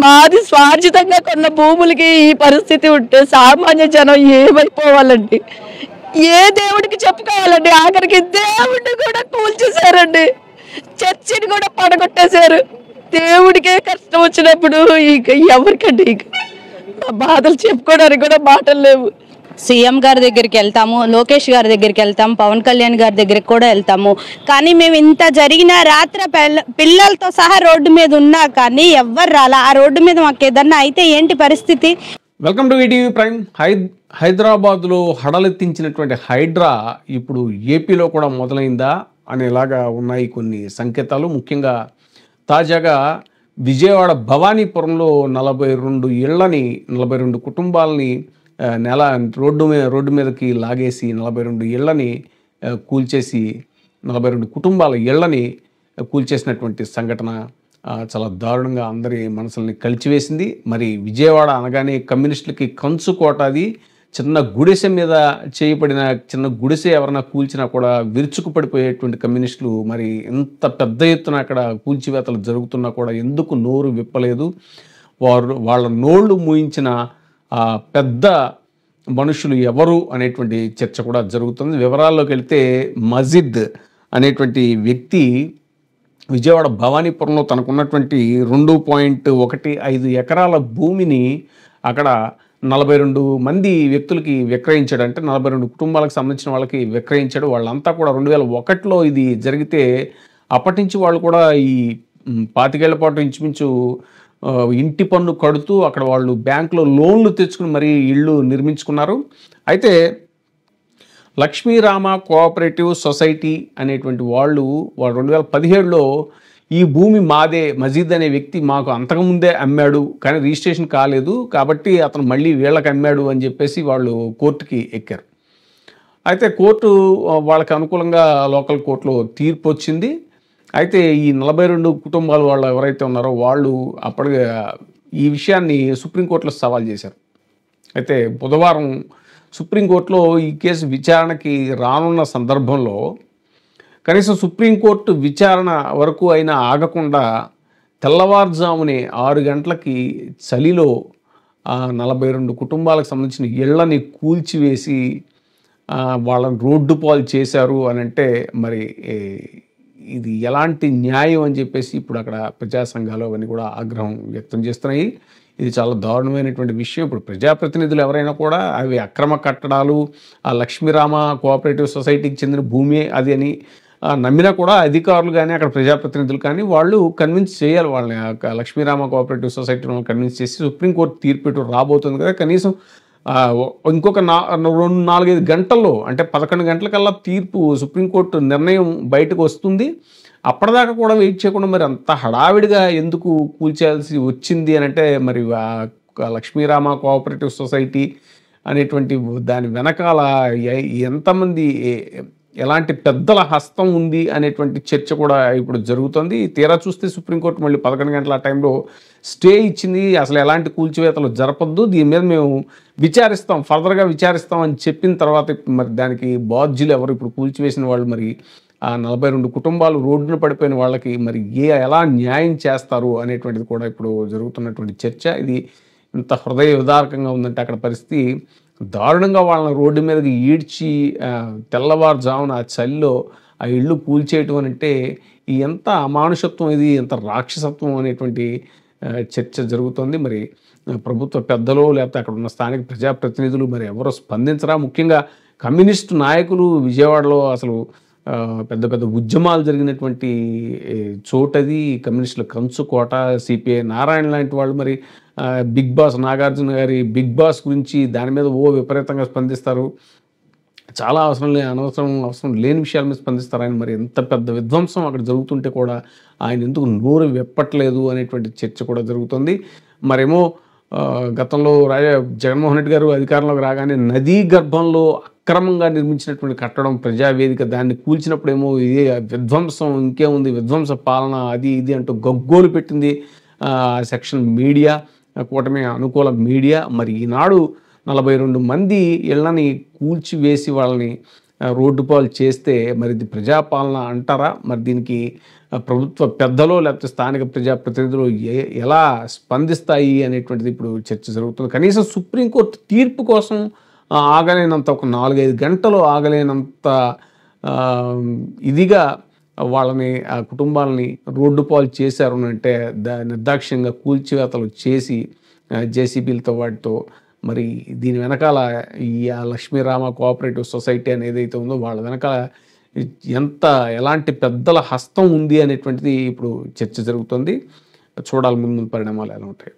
మాది స్వార్జితంగా కొన్న భూములకి ఈ పరిస్థితి ఉంటే సామాన్య జనం ఏమైపోవాలండి? ఏ దేవుడికి చెప్పుకోవాలండి? ఆఖరికి దేవుడిని కూడా కూల్చేశారండి, చర్చిని కూడా పడగొట్టేశారు. దేవుడికే కష్టం వచ్చినప్పుడు ఇక ఎవరికండి? ఇక బాధలు చెప్పుకోవడానికి కూడా మాటలు లేవు. సీఎం గారి దగ్గరికి వెళ్తాము, లోకేష్ గారి దగ్గరికి వెళ్తాము, పవన్ కళ్యాణ్ గారి దగ్గరికి కూడా వెళ్తాము. కానీ మేము ఇంత జరిగిన రాత్రి పిల్లలతో సహా రోడ్డు మీద ఉన్నా కానీ ఎవ్వరు రాలా. ఆ రోడ్డు మీద మాకు ఏదన్నా అయితే ఏంటి పరిస్థితి? Welcome to ETV prime. హైదరాబాద్లో హడలెత్తించినటువంటి హైడ్రా ఇప్పుడు ఏపీలో కూడా మొదలైందా అనేలాగా ఉన్నాయి కొన్ని సంకేతాలు. ముఖ్యంగా తాజాగా విజయవాడ భవానీపురంలో 42 కుటుంబాలని రోడ్డు మీదకి లాగేసి 42 ఇళ్లని కూల్చేసి 42 కుటుంబాల ఇళ్లని కూల్చేసినటువంటి సంఘటన చాలా దారుణంగా అందరి మనసుల్ని కలిచివేసింది. మరి విజయవాడ అనగానే కమ్యూనిస్టులకి కంచుకోట. అది చిన్న గుడిసె మీద చేయబడిన చిన్న గుడిసె ఎవరైనా కూల్చినా కూడా విరుచుకు పడిపోయేటువంటి కమ్యూనిస్టులు మరి ఎంత పెద్ద ఎత్తున అక్కడ కూల్చివేతలు జరుగుతున్నా కూడా ఎందుకు నోరు విప్పలేదు? వాళ్ళ నోళ్లు మూయించిన పెద్ద మనుషులు ఎవరు అనేటువంటి చర్చ కూడా జరుగుతుంది. వివరాల్లోకి వెళ్తే మజిద్ అనేటువంటి వ్యక్తి విజయవాడ భవానీపురంలో తనకున్నటువంటి 2.15 ఎకరాల భూమిని అక్కడ 42 మంది వ్యక్తులకి విక్రయించాడు. అంటే 42 కుటుంబాలకు సంబంధించిన వాళ్ళకి విక్రయించాడు. వాళ్ళంతా కూడా 2001లో ఇది జరిగితే అప్పటి నుంచి వాళ్ళు కూడా ఈ 25 ఏళ్ల పాటు ఇంచుమించు ఇంటి పన్ను కడుతూ అక్కడ వాళ్ళు బ్యాంకులో లోన్లు తెచ్చుకుని మరీ ఇళ్ళు నిర్మించుకున్నారు. అయితే లక్ష్మీరామ కోఆపరేటివ్ సొసైటీ అనేటువంటి వాళ్ళు 2017లో ఈ భూమి మాదే, మజీద్ అనే వ్యక్తి మాకు అంతకుముందే అమ్మాడు కానీ రిజిస్ట్రేషన్ కాలేదు కాబట్టి అతను మళ్ళీ వీళ్ళకి అమ్మాడు అని చెప్పేసి వాళ్ళు కోర్టుకి ఎక్కారు. అయితే కోర్టు వాళ్ళకి అనుకూలంగా లోకల్ కోర్టులో తీర్పు వచ్చింది. అయితే ఈ 42 కుటుంబాల వాళ్ళు ఎవరైతే ఉన్నారో వాళ్ళు అప్పటికే ఈ విషయాన్ని సుప్రీంకోర్టులో సవాల్ చేశారు. అయితే బుధవారం సుప్రీంకోర్టులో ఈ కేసు విచారణకి రానున్న సందర్భంలో కనీసం సుప్రీంకోర్టు విచారణ వరకు అయినా ఆగకుండా తెల్లవారుజామునే 6 గంటలకి చలిలో 42 కుటుంబాలకు సంబంధించిన ఇళ్లని కూల్చివేసి వాళ్ళని రోడ్డు పాలు చేశారు అని అంటే మరి ఇది ఎలాంటి న్యాయం అని చెప్పేసి ఇప్పుడు అక్కడ ప్రజా సంఘాలు అవన్నీ కూడా ఆగ్రహం వ్యక్తం చేస్తున్నాయి. ఇది చాలా దారుణమైనటువంటి విషయం. ఇప్పుడు ప్రజాప్రతినిధులు ఎవరైనా కూడా అవి అక్రమ కట్టడాలు, ఆ లక్ష్మీరామ కోఆపరేటివ్ సొసైటీకి చెందిన భూమి అది అని నమ్మినా కూడా అధికారులు కానీ అక్కడ ప్రజాప్రతినిధులు కానీ వాళ్ళు కన్విన్స్ చేయాలి. వాళ్ళని లక్ష్మీరామ కోఆపరేటివ్ సొసైటీ కన్విన్స్ చేసి సుప్రీంకోర్టు తీర్పు రాబోతుంది కదా, కనీసం ఇంకొక 4-5 గంటల్లో అంటే 11 గంటలకల్లా తీర్పు సుప్రీంకోర్టు నిర్ణయం బయటకు వస్తుంది. అప్పటిదాకా కూడా వెయిట్ చేయకుండా మరి అంత హడావిడిగా ఎందుకు కూల్చేయాల్సి వచ్చింది అని అంటే మరి లక్ష్మీరామ కోఆపరేటివ్ సొసైటీ అనేటువంటి దాని వెనకాల ఎంతమంది ఎలాంటి పెద్దల హస్తం ఉంది అనేటువంటి చర్చ కూడా ఇప్పుడు జరుగుతుంది. తీరా చూస్తే సుప్రీంకోర్టు మళ్ళీ 11 గంటల టైంలో స్టే ఇచ్చింది. అసలు ఎలాంటి కూల్చివేతలు జరపద్దు, దీని మీద మేము విచారిస్తాం, ఫర్దర్గా విచారిస్తాం అని చెప్పిన తర్వాత మరి దానికి బాధ్యులు ఎవరు? ఇప్పుడు కూల్చివేసిన వాళ్ళు మరి 42 కుటుంబాలు రోడ్డున పడిపోయిన వాళ్ళకి మరి ఎలా న్యాయం చేస్తారు అనేటువంటిది కూడా ఇప్పుడు జరుగుతున్నటువంటి చర్చ. ఇది ఇంత హృదయ విదారకంగా ఉందంటే అక్కడ పరిస్థితి దారుణంగా వాళ్ళని రోడ్డు మీదకి ఈడ్చి తెల్లవారుజామున ఆ చలిలో ఆ ఇళ్ళు కూల్చేయటం అంటే ఎంత అమానుషత్వం, ఇది ఎంత రాక్షసత్వం అనేటువంటి చర్చ జరుగుతుంది. మరి ప్రభుత్వ పెద్దలు లేకపోతే అక్కడ ఉన్న స్థానిక ప్రజాప్రతినిధులు మరి ఎవరో స్పందించరా? ముఖ్యంగా కమ్యూనిస్టు నాయకులు విజయవాడలో అసలు పెద్ద పెద్ద ఉద్యమాలు జరిగినటువంటి చోటది, కమ్యూనిస్టుల కంచుకోట. సిపిఐ నారాయణ లాంటి వాళ్ళు మరి బిగ్ బాస్ నాగార్జున గారి బిగ్ బాస్ గురించి దాని మీద విపరీతంగా స్పందిస్తారు. చాలా అవసరం లేని విషయాల మీద స్పందిస్తారు. ఆయన మరి ఎంత పెద్ద విధ్వంసం అక్కడ జరుగుతుంటే కూడా ఆయన ఎందుకు నోరు వెప్పట్లేదు అనేటువంటి చర్చ కూడా జరుగుతుంది. మరేమో గతంలో జగన్మోహన్ రెడ్డి గారు అధికారంలోకి రాగానే నదీ గర్భంలో అక్రమంగా నిర్మించినటువంటి కట్టడం ప్రజావేదిక, దాన్ని కూల్చినప్పుడేమో ఇది విధ్వంసం, ఇంకేముంది విధ్వంస పాలన, అది ఇది అంటూ గగ్గోలు పెట్టింది సెక్షన్ మీడియా, కూటమి అనుకూల మీడియా. మరి ఈనాడు 42 మంది ఇళ్లని కూల్చివేసి వాళ్ళని రోడ్డు పాలు చేస్తే మరి ఇది ప్రజాపాలన అంటారా? మరి దీనికి ప్రభుత్వ పెద్దలో లేకపోతే స్థానిక ప్రజాప్రతినిధులు ఎలా స్పందిస్తాయి అనేటువంటిది ఇప్పుడు చర్చ జరుగుతుంది. కనీసం సుప్రీంకోర్టు తీర్పు కోసం ఆగలేనంత ఒక 4-5 గంటలు ఆగలేనంత ఇదిగా వాళ్ళని ఆ కుటుంబాలని రోడ్డు పాలు చేశారు అంటే నిర్దాక్ష్యంగా కూల్చివేతలు చేసి జేసీబీలతో వాటితో మరి దీని వెనకాల ఈ లక్ష్మీరామ కోఆపరేటివ్ సొసైటీ అనేది ఏదైతే ఉందో వాళ్ళ వెనకాల ఎలాంటి పెద్దల హస్తం ఉంది అనేటువంటిది ఇప్పుడు చర్చ జరుగుతుంది. చూడాలి ముందు పరిణామాలు ఎలా ఉంటాయి.